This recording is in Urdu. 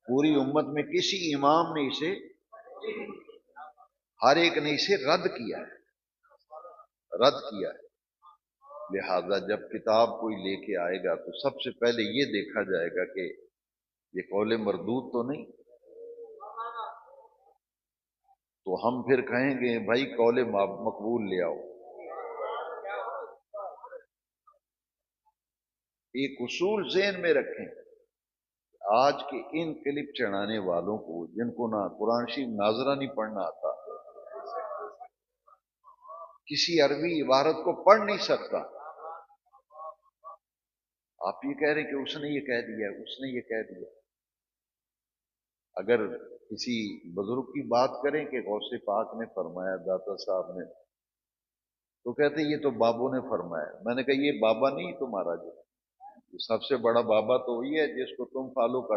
پوری امت میں کسی امام نے اسے، ہر ایک نے اسے رد کیا ہے، رد کیا ہے۔ لہذا جب کتاب کوئی لے کے آئے گا تو سب سے پہلے یہ دیکھا جائے گا کہ یہ قول مردود تو نہیں، تو ہم پھر کہیں گے بھائی قول مقبول لے آؤ۔ ایک اصول ذہن میں رکھیں، آج کے ان کلپ چڑھانے والوں کو جن کو نہ قرآن شریف ناظرہ نہیں پڑھنا آتا، کسی عربی عبارت کو پڑھ نہیں سکتا، آپ یہ کہہ رہے کہ اس نے یہ کہہ دیا، اس نے یہ کہہ دیا۔ اگر کسی بزرگ کی بات کریں کہ غوث پاک نے فرمایا، داتا صاحب نے، تو کہتے یہ تو بابوں نے فرمایا۔ میں نے کہا یہ بابا نہیں تمہارا، جو سب سے بڑا بابا تو وہی ہے جس کو تم فالو کر